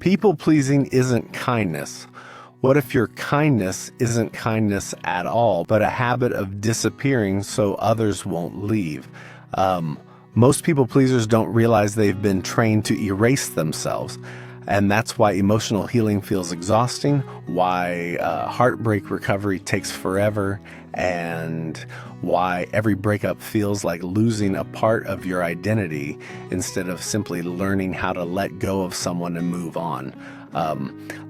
People-pleasing isn't kindness. What if your kindness isn't kindness at all, but a habit of disappearing so others won't leave? Most people pleasers don't realize they've been trained to erase themselves. And that's why emotional healing feels exhausting, why heartbreak recovery takes forever, and why every breakup feels like losing a part of your identity instead of simply learning how to let go of someone and move on.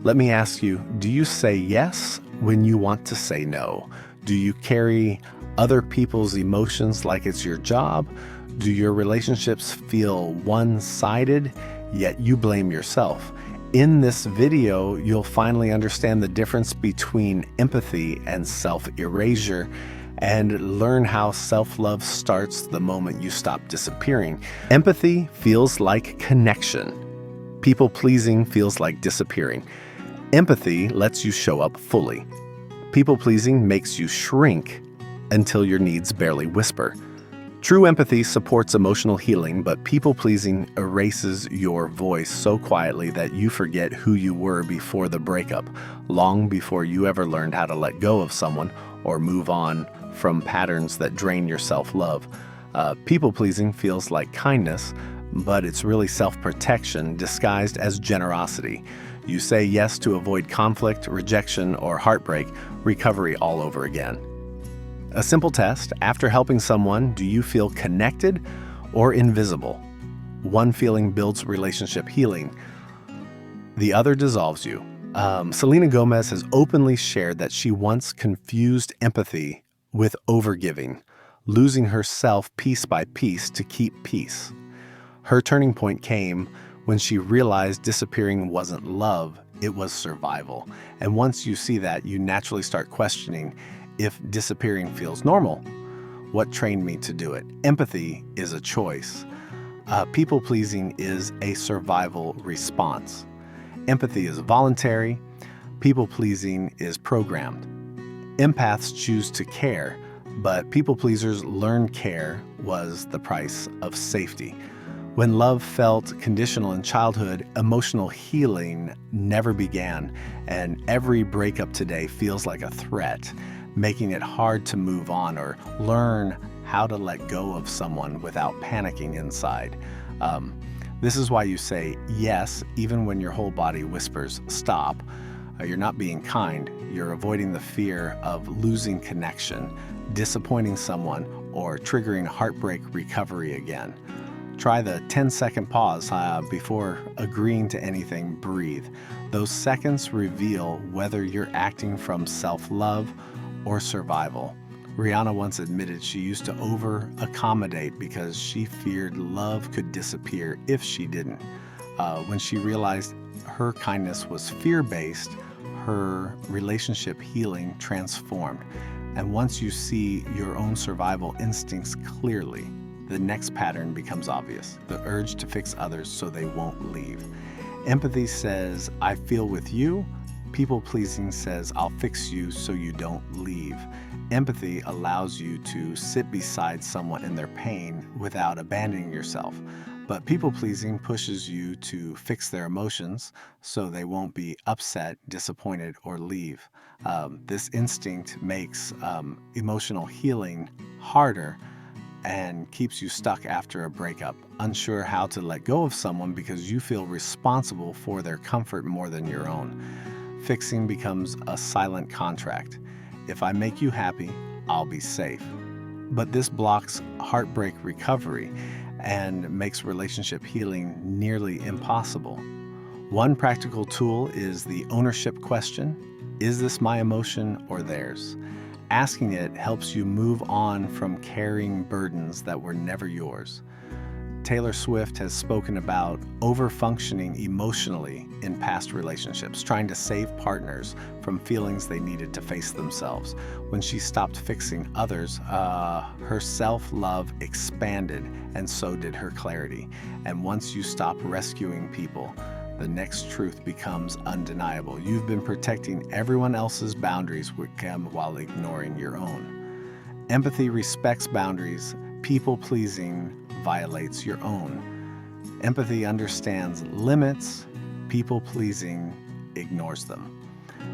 Let me ask you, do you say yes when you want to say no? Do you carry other people's emotions like it's your job? Do your relationships feel one-sided, yet you blame yourself? In this video, you'll finally understand the difference between empathy and self-erasure and learn how self-love starts the moment you stop disappearing. Empathy feels like connection. People-pleasing feels like disappearing. Empathy lets you show up fully. People-pleasing makes you shrink until your needs barely whisper. True empathy supports emotional healing, but people-pleasing erases your voice so quietly that you forget who you were before the breakup, long before you ever learned how to let go of someone or move on from patterns that drain your self-love. People-pleasing feels like kindness, but it's really self-protection disguised as generosity. You say yes to avoid conflict, rejection, or heartbreak, recovery all over again. A simple test: after helping someone, do you feel connected or invisible? One feeling builds relationship healing. The other dissolves you. Selena Gomez has openly shared that she once confused empathy with overgiving, losing herself piece by piece to keep peace. Her turning point came when she realized disappearing wasn't love, it was survival. And once you see that, you naturally start questioning if disappearing feels normal. What trained me to do it? Empathy is a choice. People-pleasing is a survival response. Empathy is voluntary. People-pleasing is programmed. Empaths choose to care, but people-pleasers learn care was the price of safety. When love felt conditional in childhood, emotional healing never began, and every breakup today feels like a threat, making it hard to move on or learn how to let go of someone without panicking inside. This is why you say yes, even when your whole body whispers stop. You're not being kind. You're avoiding the fear of losing connection, disappointing someone, or triggering heartbreak recovery again. Try the 10-second pause before agreeing to anything. Breathe. Those seconds reveal whether you're acting from self-love or survival. Rihanna once admitted she used to over-accommodate because she feared love could disappear if she didn't. When she realized her kindness was fear-based, her relationship healing transformed. And once you see your own survival instincts clearly, the next pattern becomes obvious: the urge to fix others so they won't leave. Empathy says, I feel with you. People-pleasing says, I'll fix you so you don't leave. Empathy allows you to sit beside someone in their pain without abandoning yourself. But people-pleasing pushes you to fix their emotions so they won't be upset, disappointed, or leave. This instinct makes emotional healing harder and keeps you stuck after a breakup, unsure how to let go of someone because you feel responsible for their comfort more than your own. Fixing becomes a silent contract. If I make you happy, I'll be safe. But this blocks heartbreak recovery and makes relationship healing nearly impossible. One practical tool is the ownership question: is this my emotion or theirs? Asking it helps you move on from carrying burdens that were never yours. Taylor Swift has spoken about over-functioning emotionally in past relationships, trying to save partners from feelings they needed to face themselves. When she stopped fixing others, her self-love expanded, and so did her clarity. And once you stop rescuing people, the next truth becomes undeniable. You've been protecting everyone else's boundaries while ignoring your own. Empathy respects boundaries. People-pleasing violates your own. Empathy understands limits. People-pleasing ignores them.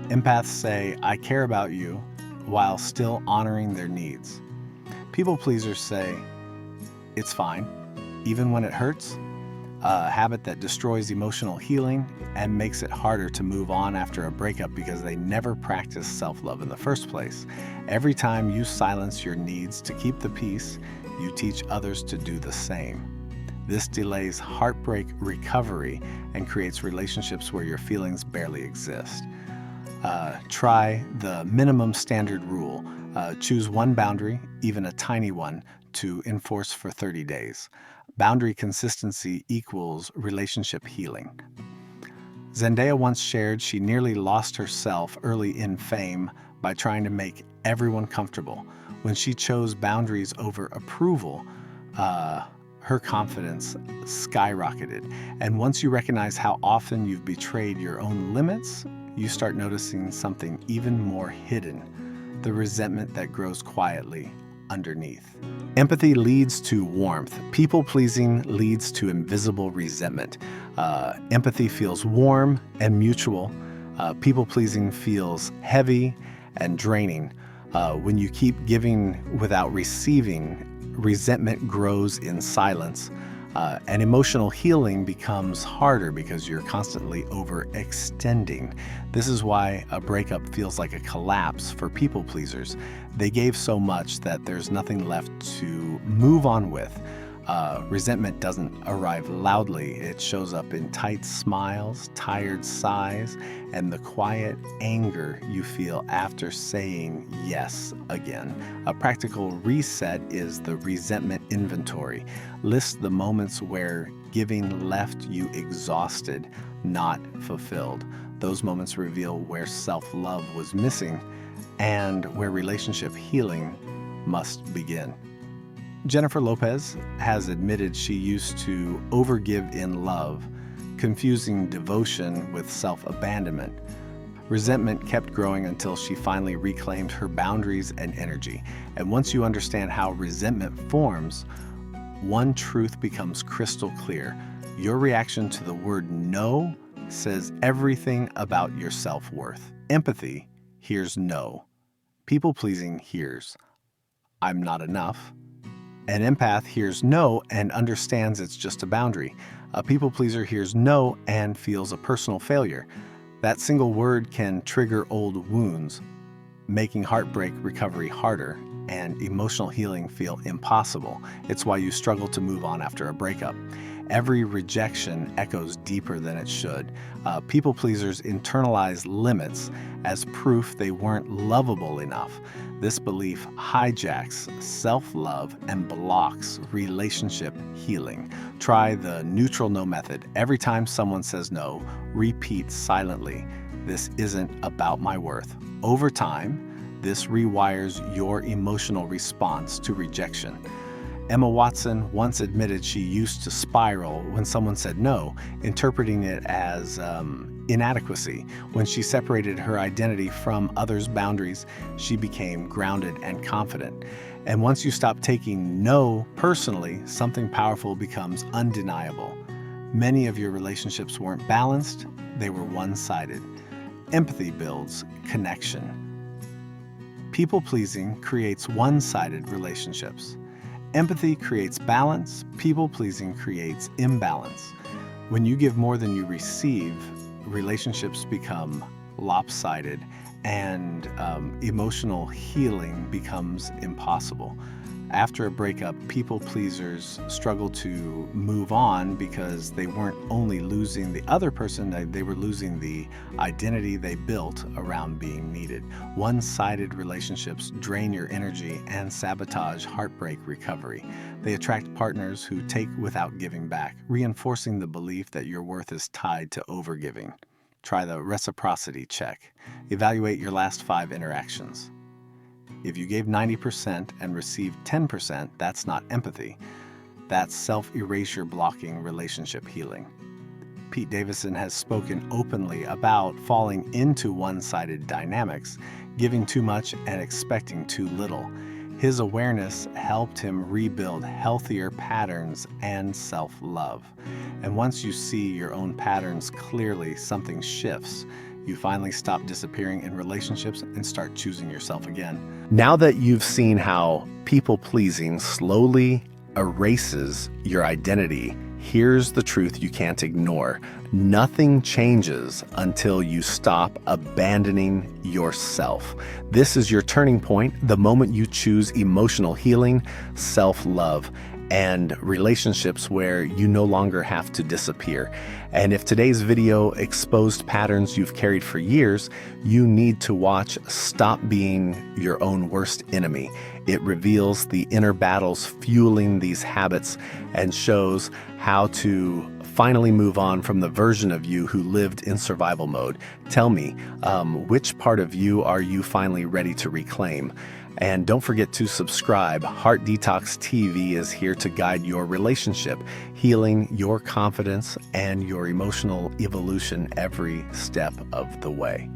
Empaths say, I care about you, while still honoring their needs. People-pleasers say, it's fine, even when it hurts, a habit that destroys emotional healing and makes it harder to move on after a breakup because they never practiced self-love in the first place. Every time you silence your needs to keep the peace, you teach others to do the same. This delays heartbreak recovery and creates relationships where your feelings barely exist. Try the minimum standard rule. Choose one boundary, even a tiny one, to enforce for 30 days. Boundary consistency equals relationship healing. Zendaya once shared she nearly lost herself early in fame by trying to make everyone comfortable. When she chose boundaries over approval, her confidence skyrocketed. And once you recognize how often you've betrayed your own limits, you start noticing something even more hidden, the resentment that grows quietly underneath. Empathy leads to warmth. People-pleasing leads to invisible resentment. Empathy feels warm and mutual. People-pleasing feels heavy and draining. When you keep giving without receiving, resentment grows in silence. And emotional healing becomes harder because you're constantly overextending. This is why a breakup feels like a collapse for people pleasers. They gave so much that there's nothing left to move on with. Resentment doesn't arrive loudly. It shows up in tight smiles, tired sighs, and the quiet anger you feel after saying yes again. A practical reset is the resentment inventory. List the moments where giving left you exhausted, not fulfilled. Those moments reveal where self-love was missing and where relationship healing must begin. Jennifer Lopez has admitted she used to overgive in love, confusing devotion with self-abandonment. Resentment kept growing until she finally reclaimed her boundaries and energy. And once you understand how resentment forms, one truth becomes crystal clear. Your reaction to the word no says everything about your self-worth. Empathy hears no. People-pleasing hears, I'm not enough. An empath hears no and understands it's just a boundary. A people pleaser hears no and feels a personal failure. That single word can trigger old wounds, making heartbreak recovery harder and emotional healing feel impossible. It's why you struggle to move on after a breakup. Every rejection echoes deeper than it should. People pleasers internalize limits as proof they weren't lovable enough. This belief hijacks self-love and blocks relationship healing. Try the neutral no method. Every time someone says no, repeat silently, this isn't about my worth. Over time, this rewires your emotional response to rejection. Emma Watson once admitted she used to spiral when someone said no, interpreting it as inadequacy. When she separated her identity from others' boundaries, she became grounded and confident. And once you stop taking no personally, something powerful becomes undeniable. Many of your relationships weren't balanced, they were one-sided. Empathy builds connection. People-pleasing creates one-sided relationships. Empathy creates balance, people-pleasing creates imbalance. When you give more than you receive, relationships become lopsided and emotional healing becomes impossible. After a breakup, people-pleasers struggle to move on because they weren't only losing the other person, they were losing the identity they built around being needed. One-sided relationships drain your energy and sabotage heartbreak recovery. They attract partners who take without giving back, reinforcing the belief that your worth is tied to overgiving. Try the reciprocity check. Evaluate your last 5 interactions. If you gave 90% and received 10%, that's not empathy. That's self-erasure blocking relationship healing. Pete Davidson has spoken openly about falling into one-sided dynamics, giving too much and expecting too little. His awareness helped him rebuild healthier patterns and self-love. And once you see your own patterns clearly, something shifts. You finally stop disappearing in relationships and start choosing yourself again. Now that you've seen how people-pleasing slowly erases your identity, here's the truth you can't ignore. Nothing changes until you stop abandoning yourself. This is your turning point, the moment you choose emotional healing, self-love, and relationships where you no longer have to disappear. And if today's video exposed patterns you've carried for years, you need to watch Stop Being Your Own Worst Enemy. It reveals the inner battles fueling these habits and shows how to finally move on from the version of you who lived in survival mode. Tell me, which part of you are you finally ready to reclaim? And don't forget to subscribe. Heart Detox TV is here to guide your relationship, healing your confidence and your emotional evolution every step of the way.